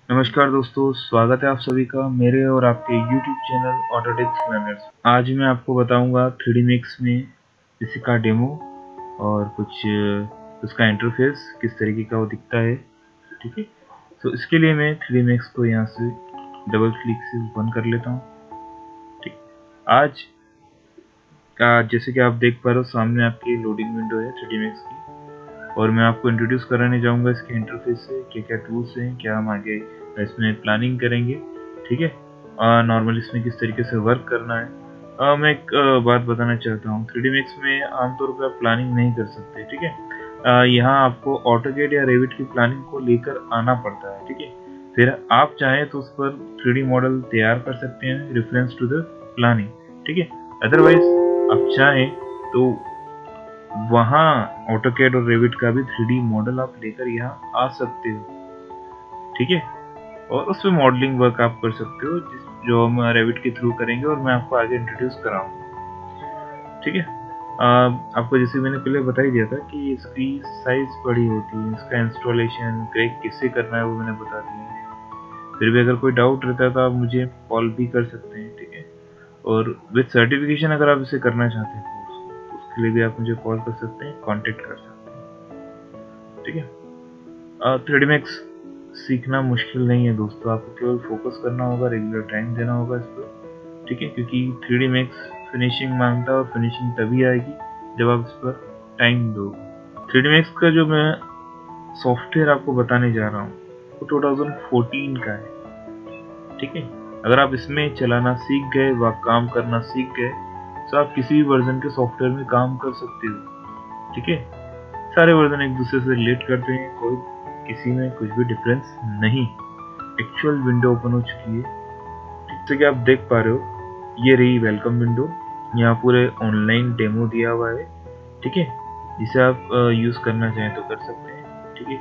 नमस्कार दोस्तों, स्वागत है आप सभी का मेरे और आपके YouTube चैनल ऑटोडेस्क लर्नर्स। आज मैं आपको बताऊंगा 3D Max में इसका डेमो और कुछ उसका इंटरफेस किस तरीके का वो दिखता है। ठीक है, तो इसके लिए मैं 3D Max को यहाँ से डबल क्लिक से ओपन कर लेता हूँ। ठीक, आज का जैसे कि आप देख पा रहे हो सामने आपकी लोडिंग विंडो है 3D Max की, और मैं आपको इंट्रोड्यूस कराने जाऊंगा इसके इंटरफेस से, क्या क्या टूल्स हैं, क्या हम आगे इसमें प्लानिंग करेंगे। ठीक है, नॉर्मल इसमें किस तरीके से वर्क करना है। मैं एक बात बताना चाहता हूँ, 3D Max में आमतौर पर आप प्लानिंग नहीं कर सकते। ठीक है, यहाँ आपको ऑटोकैड या रेविट की प्लानिंग को लेकर आना पड़ता है। ठीक है, फिर आप चाहें तो उस पर 3D मॉडल तैयार कर सकते हैं रेफरेंस टू द प्लानिंग। ठीक है, अदरवाइज आप चाहें तो वहाँ ऑटोकैड और रेविट का भी 3D मॉडल आप लेकर यहाँ आ सकते हो। ठीक है, और उसमें मॉडलिंग वर्क आप कर सकते हो जो हम रेविट के थ्रू करेंगे और मैं आपको आगे इंट्रोड्यूस कराऊंगा। ठीक है, आपको जैसे मैंने पहले बता ही दिया था कि इसकी साइज बड़ी होती है, इसका इंस्टॉलेशन क्रैक किससे करना है वो मैंने बता दिया है। फिर भी अगर कोई डाउट रहता है तो आप मुझे कॉल भी कर सकते हैं। ठीक है, और विद सर्टिफिकेशन अगर आप इसे करना चाहते हैं तो उसके लिए भी आप मुझे कॉल कर सकते हैं, कांटेक्ट कर सकते हैं। ठीक है, 3D Max सीखना मुश्किल नहीं है दोस्तों, आपको केवल फोकस करना होगा, रेगुलर टाइम देना होगा इस पर। ठीक है, क्योंकि 3D Max फिनिशिंग मांगता है और फिनिशिंग तभी आएगी जब आप इस पर टाइम दो। 3D Max का जो मैं सॉफ्टवेयर आपको बताने जा रहा हूँ वो 2014 का है। ठीक है, अगर आप इसमें चलाना सीख गए व काम करना सीख गए तो आप किसी भी वर्जन के सॉफ्टवेयर में काम कर सकते हो। ठीक है, सारे वर्जन एक दूसरे से रिलेट करते हैं, कोई किसी में कुछ भी डिफरेंस नहीं। एक्चुअल विंडो ओपन हो चुकी है, जैसे कि आप देख पा रहे हो ये रही वेलकम विंडो। यहाँ पूरे ऑनलाइन डेमो दिया हुआ है। ठीक है, जिसे आप यूज करना चाहें तो कर सकते हैं। ठीक है,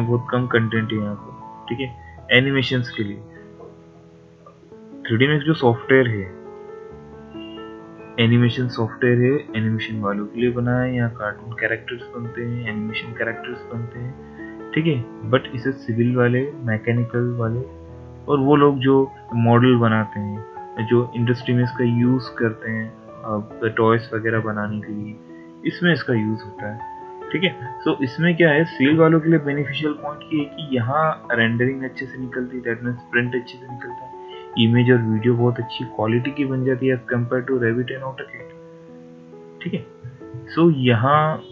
बहुत कम कंटेंट है यहाँ पर। ठीक है, एनिमेशंस के लिए 3D Max जो सॉफ्टवेयर है एनिमेशन सॉफ्टवेयर है, एनिमेशन वालों के लिए बना है। यहाँ कार्टून कैरेक्टर्स बनते हैं, एनिमेशन कैरेक्टर्स बनते हैं। ठीक है, बट इसे सिविल वाले, मैकेनिकल वाले और वो लोग जो मॉडल बनाते हैं, जो इंडस्ट्री में इसका यूज करते हैं टॉयस वगैरह बनाने के लिए, इसमें इसका यूज होता है। ठीक है, सो इसमें क्या है, सिविल वालों के लिए बेनिफिशियल पॉइंट ये है कि यहाँ रेंडरिंग अच्छे से निकलती है, दैट मीन्स प्रिंट अच्छे से निकलता है, इमेज और वीडियो बहुत अच्छी क्वालिटी की बन जाती है as compared to Revit and AutoCAD. ठीक है, सो यहाँ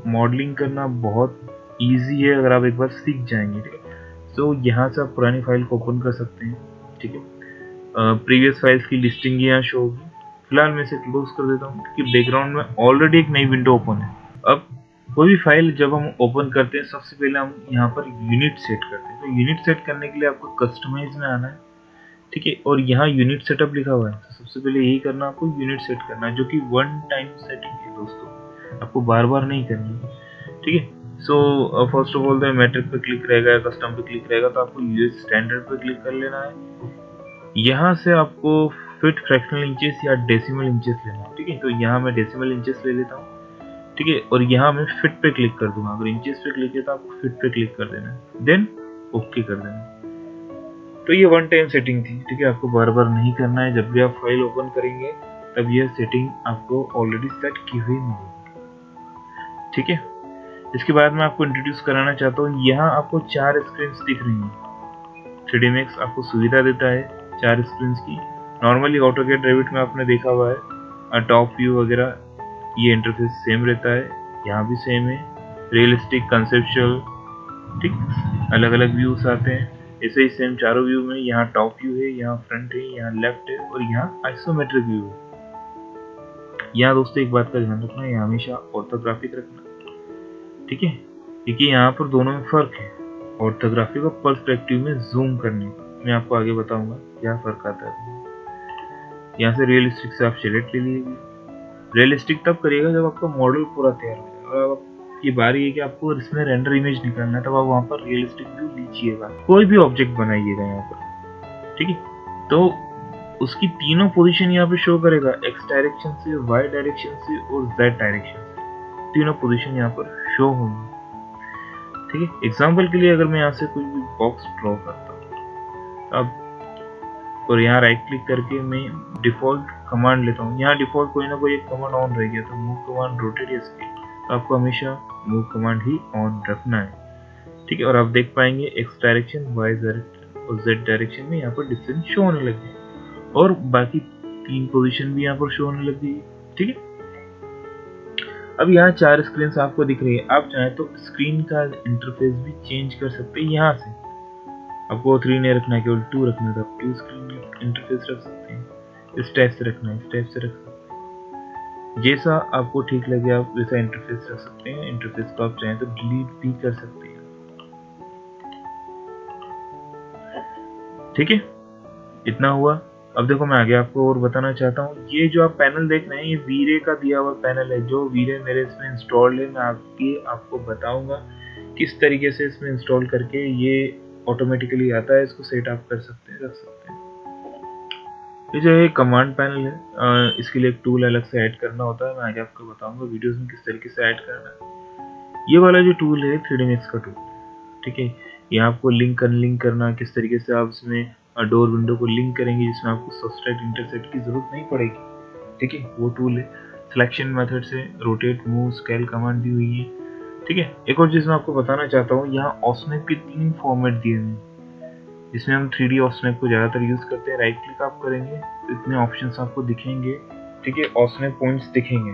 मॉडलिंग करना बहुत इजी है अगर आप एक बार सीख जाएंगे। ठीक है, सो यहाँ से आप पुरानी फाइल को ओपन कर सकते हैं। ठीक है, प्रीवियस फाइल्स की लिस्टिंग यहाँ शो होगी। फिलहाल मैं इसे क्लोज कर देता हूँ क्योंकि बैकग्राउंड में ऑलरेडी एक नई विंडो ओपन है। अब कोई भी फाइल जब हम ओपन करते हैं सबसे पहले हम यहाँ पर यूनिट सेट करते हैं। तो यूनिट सेट करने के लिए आपको कस्टमाइज में आना है। ठीक है, और यहाँ यूनिट सेटअप लिखा हुआ है, तो सबसे पहले यही करना, आपको यूनिट सेट करना है, जो कि वन टाइम सेटिंग है दोस्तों, आपको बार बार नहीं करनी है। ठीक है, सो फर्स्ट ऑफ ऑल तो मैट्रिक पे क्लिक रहेगा या कस्टम पे क्लिक रहेगा, तो आपको यूएस स्टैंडर्ड पे क्लिक कर लेना है। यहाँ से आपको फिट फ्रैक्शनल इंचेस या डेसिमल इंचेस लेना है। ठीक है, तो यहाँ मैं डेसिमल इंचेस ले लेता हूँ। ठीक है, और यहाँ मैं फिट पे क्लिक कर दूंगा। अगर इंचेस पे क्लिक है तो आपको फिट पे क्लिक कर देना है, देन ओके कर देना है। तो ये वन टाइम सेटिंग थी। ठीक है, आपको बार बार नहीं करना है, जब भी आप फाइल ओपन करेंगे तब यह सेटिंग आपको ऑलरेडी सेट की हुई मिलेगी। ठीक है, इसके बाद मैं आपको इंट्रोड्यूस कराना चाहता हूँ, यहाँ आपको 4 स्क्रीन दिख रही हैं। 3D Max आपको सुविधा देता है 4 स्क्रीन की। नॉर्मली ऑटोकैड रेविट में आपने देखा हुआ है टॉप व्यू वगैरह, ये इंटरफेस सेम रहता है, यहाँ भी सेम है। रियलिस्टिक, कंसेप्चुअल, ठीक, अलग अलग व्यूज आते हैं। ऐसे ही सेम चारों व्यू में यहाँ टॉप व्यू है, यहाँ फ्रंट है, यहाँ लेफ्ट है और यहाँ आइसोमेट्रिक व्यू है। यहाँ दोस्तों एक बात का ध्यान रखना है, यहाँ हमेशा ऑर्थोग्राफिक रखना। ठीक है, क्योंकि यहाँ पर दोनों में फर्क है, ऑर्थोग्राफिक और पर्सपेक्टिव में जूम करने का। मैं आपको आगे बताऊंगा क्या फर्क आता है। यहाँ से रियलिस्टिक से आप सिलेक्ट ले लीजिए। रियलिस्टिक तब करिएगा जब आपका मॉडल पूरा तैयार हो जाए और ये बारी है कि आपको इसमें रेंडर इमेज निकालना है, तब आप वहाँ पर रियलिस्टिक व्यू लीजिएगा। कोई भी ऑब्जेक्ट बनाइएगा यहाँ पर। ठीक है, तो उसकी तीनों पोजीशन यहाँ पे शो करेगा, एक्स डायरेक्शन से, वाई डायरेक्शन से और जेड डायरेक्शन से। तीनों पोजीशन यहाँ पर शो होंगी। ठीक है, एग्जाम्पल के लिए अगर मैं यहाँ से कोई भी बॉक्स ड्रॉ करता हूँ, अब और यहाँ राइट क्लिक करके मैं डिफ़ॉल्ट कमांड लेता हूँ। यहाँ डिफ़ॉल्ट कोई ना कोई एक कमांड ऑन रह गया, तो मूव कमांड, रोटेट या स्केल, तो आपको हमेशा मूव कमांड ही ऑन रखना है, ठीक है। और आप देख पाएंगे एक्स डायरेक्शन, वाई डायरेक्शन और जेड डायरेक्शन में यहाँ पर डिस्टेंस शो होने लग गया और बाकी 3 पोजीशन भी यहाँ पर शो होने लग गई, ठीक है। अब यहाँ 4 स्क्रीन आपको दिख रही है। आप चाहें तो स्क्रीन का इंटरफेस भी चेंज कर सकते हैं। यहाँ से आपको 3 नहीं रखना है, केवल 2 रखना है, तो आप 2 स्क्रीन इंटरफेस रख सकते हैं। इस टाइप से रखना है, इस टाइप से रख सकते हैं, जैसा आपको ठीक लगे आप वैसा इंटरफेस रख सकते हैं। इंटरफेस को आप चाहें तो डिलीट भी कर सकते हैं, ठीक है। इतना हुआ। अब देखो मैं आगे आपको और बताना चाहता हूँ, ये जो आप पैनल देख रहे हैं ये वीरे का दिया हुआ पैनल है, जो वीरे मेरे इसमें इंस्टॉल्ड है। मैं आपको बताऊंगा किस तरीके से इसमें इंस्टॉल करके ये ऑटोमेटिकली आता है, इसको सेट आप कर सकते हैं, रख सकते हैं। ये जो है कमांड पैनल है, इसके लिए एक टूल अलग से ऐड करना होता है। मैं आगे आपको बताऊंगा वीडियोस में किस तरीके से ऐड करना है। ये वाला जो टूल है 3D Max का टूल, ठीक है। ये आपको लिंक अनलिंक करना, किस तरीके से आप इसमें डोर विंडो को लिंक करेंगे जिसमें आपको सब्सट्रैक्ट इंटरसेक्ट की जरूरत नहीं पड़ेगी, ठीक है, वो टूल है। सिलेक्शन मेथड से रोटेट, मूव, स्केल कमांड दी हुई है, ठीक है। एक और चीज मैं आपको बताना चाहता हूँ, यहाँ ऑसनेप के 3 फॉर्मेट दिए हुए हैं, जिसमें हम 3D ऑसनेप को ज़्यादातर यूज़ करते हैं। राइट क्लिक आप करेंगे तो इतने ऑप्शंस आपको दिखेंगे, ठीक है, ऑसनेप पॉइंट्स दिखेंगे।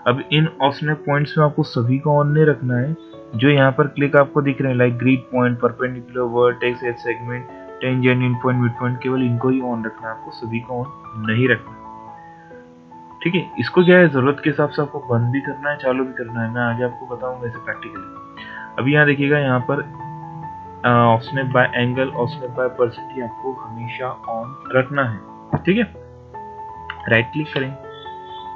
अब इन ऑसनेप पॉइंट्स में आपको सभी को ऑन नहीं रखना है। जो यहाँ पर क्लिक आपको दिख रहे हैं, like grid point, perpendicular, vertex, edge segment, tangent, in point, mid point, केवल इनको ही ऑन रखना है, आपको सभी को ऑन नहीं रखना, ठीक है। इसको क्या है, जरूरत के हिसाब से आपको बंद भी करना है, चालू भी करना है। मैं आगे आपको बताऊंगा इसे प्रैक्टिकली। अभी यहाँ देखिएगा, यहाँ पर ऑसनेप बाय एंगल, ऑसनेप बाय परसेंट आपको हमेशा ऑन रखना है, ठीक है। राइट क्लिक करें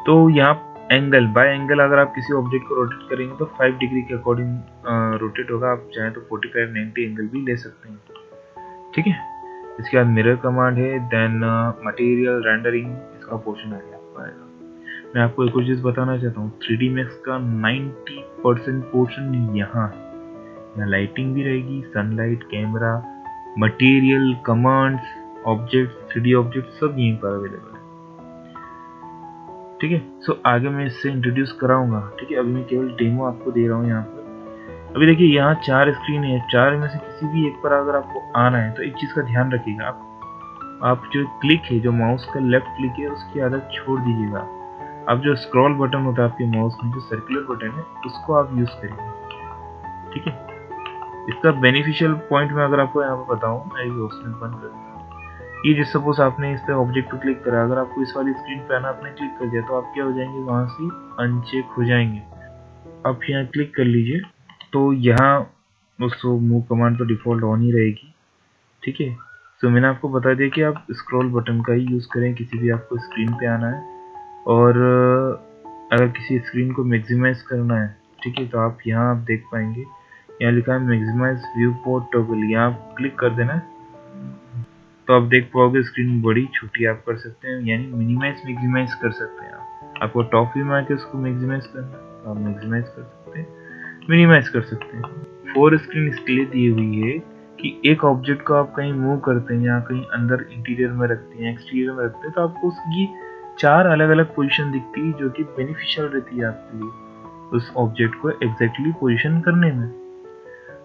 तो यहाँ एंगल बाय एंगल, अगर आप किसी ऑब्जेक्ट को रोटेट करेंगे तो 5 डिग्री के अकॉर्डिंग रोटेट होगा। आप चाहें तो 45, 90 एंगल भी ले सकते हैं, ठीक है। इसके बाद मिरर कमांड है, देन मटेरियल रेंडरिंग, इसका पोर्शन आगे आपको आएगा। मैं आपको एक और चीज बताना चाहता हूँ, 3D Max का 90% पोर्शन यहाँ है। यहाँ लाइटिंग भी रहेगी, sunlight, camera, material, commands, object, 3D object सब यहीं पर अवेलेबल है, ठीक है। सो आगे मैं इससे इंट्रोड्यूस कराऊंगा, ठीक है। अभी मैं केवल डेमो आपको दे रहा हूँ यहाँ पर। अभी देखिए यहाँ 4 स्क्रीन है, 4 में से किसी भी एक पर अगर आपको आना है तो एक चीज का ध्यान रखिएगा, आप जो क्लिक है, जो माउस का लेफ्ट क्लिक है, उसकी आदत छोड़ दीजिएगा। आप जो स्क्रॉल बटन होता है आपके माउस में, जो सर्कुलर बटन है, उसको आप यूज करिए, ठीक है। इसका बेनिफिशियल पॉइंट में अगर आपको यहाँ पर बताऊँ, मैं उसमें बंद कर दूँ। ये जिस सपोज आपने इस पे ऑब्जेक्ट पे क्लिक करा, अगर आपको इस वाली स्क्रीन पे आना, आपने क्लिक कर दिया, तो आप क्या हो जाएंगे, वहां से अनचेक हो जाएंगे। आप यहाँ क्लिक कर लीजिए तो यहाँ उसको मूव कमांड तो डिफॉल्ट ऑन ही रहेगी, ठीक है। तो मैंने आपको बता दिया कि आप स्क्रॉल बटन का ही यूज करें किसी भी आपको स्क्रीन पे आना है। और अगर किसी स्क्रीन को मैक्सिमाइज करना है, ठीक है, तो आप यहाँ आप देख पाएंगे, यहाँ लिखा है मैक्सिमाइज व्यू पोर्ट टॉगल, यहाँ आप क्लिक कर देना, तो आप देख पाओगे स्क्रीन बड़ी छोटी आप कर सकते हैं, यानी मिनिमाइज मैक्सिमाइज कर सकते हैं। आपको टॉप व्यू में आके उसको मैक्सिमाइज करना है, आप मैक्सिमाइज कर सकते हैं, मिनिमाइज कर सकते हैं। 4 स्क्रीन इसलिए दी हुई है कि एक ऑब्जेक्ट को आप कहीं मूव करते हैं या कहीं अंदर इंटीरियर में रखते हैं, एक्सटीरियर में रखते हैं, तो आपको उसकी 4 अलग अलग पोजीशन दिखती है, जो कि बेनिफिशियल रहती है आपके लिए उस ऑब्जेक्ट को एग्जैक्टली पोजीशन करने में।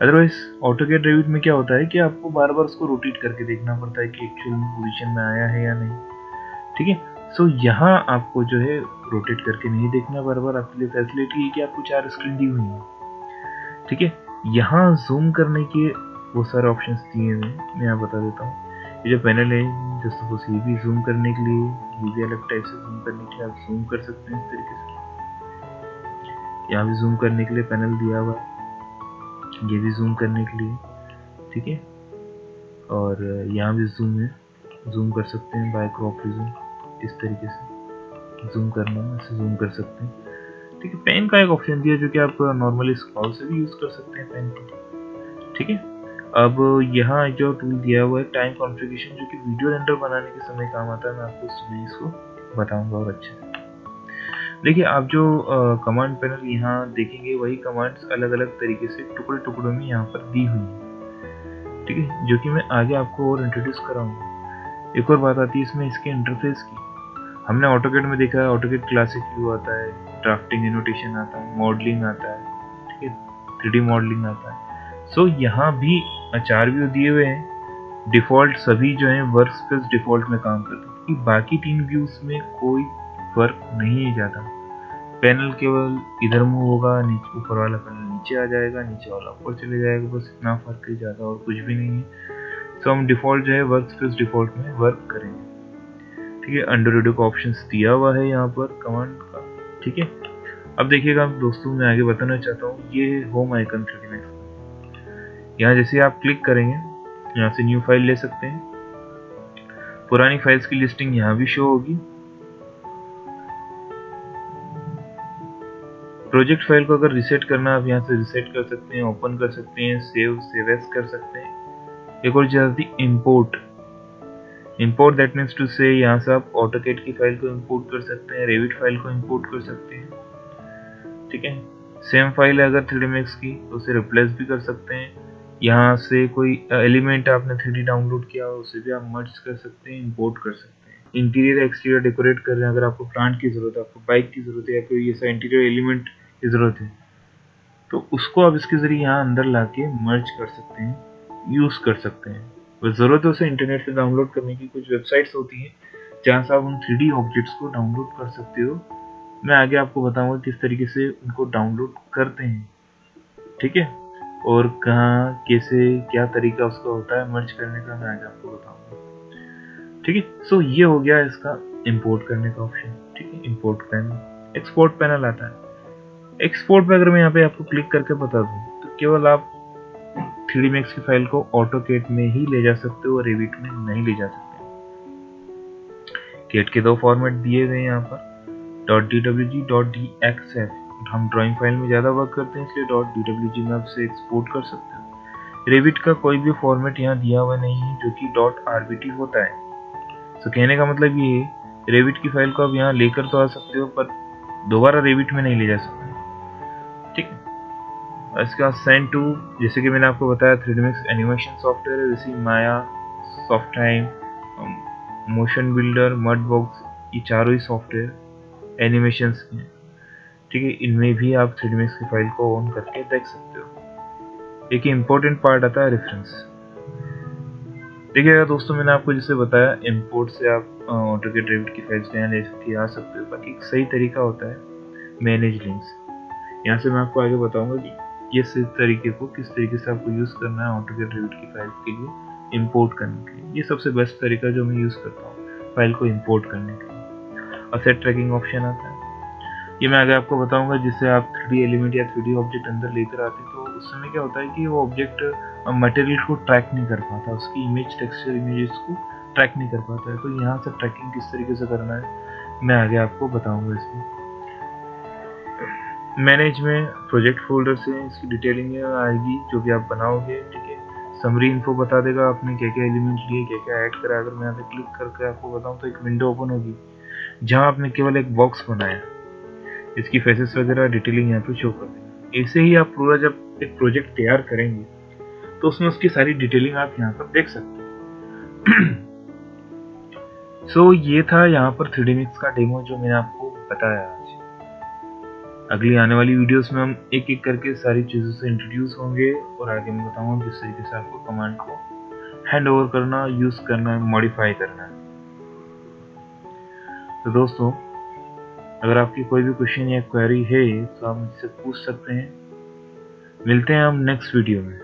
अदरवाइज ऑटोकैड रेविट में क्या होता है कि आपको बार बार उसको रोटेट करके देखना पड़ता है कि एक्चुअल में पोजीशन में आया है या नहीं, ठीक है। सो यहाँ आपको जो है रोटेट करके नहीं देखना बार बार, आपके लिए फैसिलिटी है कि आपको 4 स्क्रीन दी हुई है, ठीक है। यहाँ जूम करने के बहुत सारे ऑप्शंस दिए हुए हैं, मैं यहाँ बता देता हूँ। ये जो पैनल है, जो सपोज ये भी जूम करने के लिए, ये भी अलग टाइप से जूम करने के लिए आप जूम कर सकते हैं इस तरीके से। यहाँ भी जूम करने के लिए पैनल दिया हुआ है, ये भी जूम करने के लिए, ठीक है। और यहाँ भी जूम है, जूम कर सकते हैं बाय क्रॉप रीजन, इस तरीके से जूम करना है, ऐसे जूम कर सकते हैं, ठीक है। पेन का एक ऑप्शन दिया जो कि आप नॉर्मली स्क्रॉल से भी यूज कर सकते हैं पेन को, ठीक है। अब यहाँ जो टूल दिया हुआ है टाइम कॉन्फ़िगरेशन, जो कि वीडियो रेंडर बनाने के समय काम आता है, मैं आपको उसमें इसको बताऊंगा और अच्छे से। देखिए आप जो कमांड पैनल यहाँ देखेंगे, वही कमांड्स अलग अलग तरीके से टुकड़े टुकड़ों में यहाँ पर दी हुई है, ठीक है, जो कि मैं आगे आपको और इंट्रोड्यूस कराऊंगा। एक और बात आती है इसमें इसके इंटरफेस की। हमने ऑटोकेड में देखा है, ऑटोकेड क्लासिक व्यू आता है, ड्राफ्टिंग एनोटेशन आता है, मॉडलिंग आता है, ठीक है, 3D मॉडलिंग आता है। सो यहाँ भी 4 व्यू दिए हुए हैं। डिफ़ॉल्ट सभी जो है वर्क स्पेस डिफ़ॉल्ट में काम करते हैं। बाकी 3 व्यूज में कोई फर्क नहीं है ज़्यादा। पैनल केवल इधर मूव होगा, नीचे ऊपर वाला पैनल नीचे आ जाएगा, नीचे वाला ऊपर चले जाएगा, बस इतना फर्क है, ज़्यादा और कुछ भी नहीं है। सो हम डिफ़ॉल्ट जो है वर्क स्पेस डिफ़ॉल्ट में वर्क करेंगे। ठीक है, अंडररेड का ऑप्शन दिया हुआ है यहाँ पर कमांड का। ठीक है, अब देखिएगा दोस्तों, मैं आगे बताना चाहता हूँ, ये होम आइकन 3D Max का। यहाँ जैसे आप क्लिक करेंगे, यहाँ से न्यू फाइल ले सकते हैं। पुरानी फाइल्स की लिस्टिंग यहाँ भी शो होगी। प्रोजेक्ट फाइल को अगर रिसेट करना, आप यहाँ से रिसेट कर सकते हैं, ओपन कर सकते हैं, सेव एज कर सकते हैं। एक और चीज आती है इंपोर्ट दैट मीन्स टू से, यहाँ से आप ऑटोकेड की फाइल को इंपोर्ट कर सकते हैं, रेविट फाइल को इंपोर्ट कर सकते हैं। ठीक है, सेम फाइल है अगर 3D Max की तो उसे रिप्लेस भी कर सकते हैं। यहाँ से कोई एलिमेंट आपने 3D डाउनलोड किया हो उसे भी आप मर्ज कर सकते हैं, इंपोर्ट कर सकते हैं। इंटीरियर एक्सटीरियर डेकोरेट कर रहे हैं, अगर आपको प्लांट की जरूरत है, आपको बाइक की जरूरत है, या कोई ऐसा इंटीरियर एलिमेंट की जरूरत है, तो उसको आप इसके जरिए यहाँ अंदर लाके मर्ज कर सकते हैं, यूज कर सकते हैं। बस जरूरत है उसे इंटरनेट से डाउनलोड करने की। कुछ वेबसाइट्स होती हैं जहाँ से आप उन 3D ऑब्जेक्ट्स को डाउनलोड कर सकते हो। मैं आगे आपको बताऊंगा किस तरीके से उनको डाउनलोड करते हैं। ठीक है, और कहाँ, कैसे, क्या तरीका उसका होता है मर्ज करने का, मैं आगे आपको बताऊंगा। ठीक है, सो ये हो गया इसका इंपोर्ट करने का ऑप्शन। ठीक है, इंपोर्ट पैनल, एक्सपोर्ट पैनल आता है। एक्सपोर्ट पे अगर मैं यहाँ पे आपको क्लिक करके बता दूं, तो केवल आप 3D Max की फाइल को ऑटोकेड में ही ले जा सकते हो और रेविट में नहीं ले जा सकते। केट के 2 फॉर्मेट दिए हुए हैं यहाँ पर, .dwg, .dxf। हम ड्राइंग फाइल में ज़्यादा वर्क करते हैं, इसलिए .dwg में आप इसे एक्सपोर्ट कर सकते हो। रेविट का कोई भी फॉर्मेट यहाँ दिया हुआ नहीं है, जो कि .rbt होता है। तो कहने का मतलब ये है, रेविट की फाइल को आप यहाँ लेकर तो आ सकते हो, पर दोबारा रेविट में नहीं ले जा सकते। ठीक है, इसका सेंड टू, जैसे कि मैंने आपको बताया 3D Max एनिमेशन सॉफ्टवेयर है, जैसे माया, सॉफ्टाइम, मोशन बिल्डर, मडबॉक्स, ये चारों ही सॉफ्टवेयर एनिमेशंस के। ठीक है, इनमें भी आप 3D Max की फाइल को ऑन करके देख सकते हो। एक इम्पोर्टेंट पार्ट आता है रेफरेंस। देखिएगा दोस्तों, मैंने आपको जैसे बताया, इंपोर्ट से आप ऑटोकेड रेविट की फाइल्स यहाँ ले सकते आ सकते हो। बाकी एक सही तरीका होता है मैनेज लिंक्स। यहाँ से मैं आपको आगे बताऊंगा कि ये तरीके को किस तरीके से आपको यूज़ करना है ऑटोकेड रेविट की फाइल्स के लिए इंपोर्ट करने के लिए। ये सबसे बेस्ट तरीका जो मैं यूज़ करता हूँ फाइल को इंपोर्ट करने के लिए। असेट ट्रैकिंग ऑप्शन आता है, ये मैं आगे आपको बताऊंगा, जिससे आप 3D एलिमेंट या 3D ऑब्जेक्ट अंदर लेकर आते हैं, तो उस समय क्या होता है कि वो ऑब्जेक्ट मटेरियल को ट्रैक नहीं कर पाता, उसकी इमेज, टेक्सचर इमेजेस को ट्रैक नहीं कर पाता है। तो यहाँ से ट्रैकिंग किस तरीके से करना है मैं आगे आपको बताऊंगा। इसमें मैनेज में प्रोजेक्ट फोल्डर से इसकी डिटेलिंग आएगी जो भी आप बनाओगे। ठीक है, समरी इन्फो बता देगा आपने क्या क्या एलिमेंट लिए, क्या क्या ऐड करा। अगर मैं यहाँ पे क्लिक करके आपको बताऊँ तो एक विंडो ओपन होगी जहाँ आपने केवल एक बॉक्स बनाया, इसकी फेसेस वगैरह डिटेलिंग यहाँ पे शो कर देंगे। ऐसे ही आप पूरा जब एक प्रोजेक्ट तैयार करेंगे तो उसमें उसकी सारी डिटेलिंग आप यहाँ पर देख सकते हैं। सो ये था यहाँ पर 3D Max का डेमो जो मैंने आपको बताया आज। अगली आने वाली वीडियोस में हम एक एक करके सारी चीज़ों से इंट्रोड्यूस होंगे और आगे मैं बताऊंगा किस तरीके से आपको कमांड को हैंड ओवर करना, यूज करना, मॉडिफाई करना है। तो दोस्तों, अगर आपकी कोई भी क्वेश्चन या क्वेरी है तो आप मुझसे पूछ सकते हैं। मिलते हैं हम नेक्स्ट वीडियो में।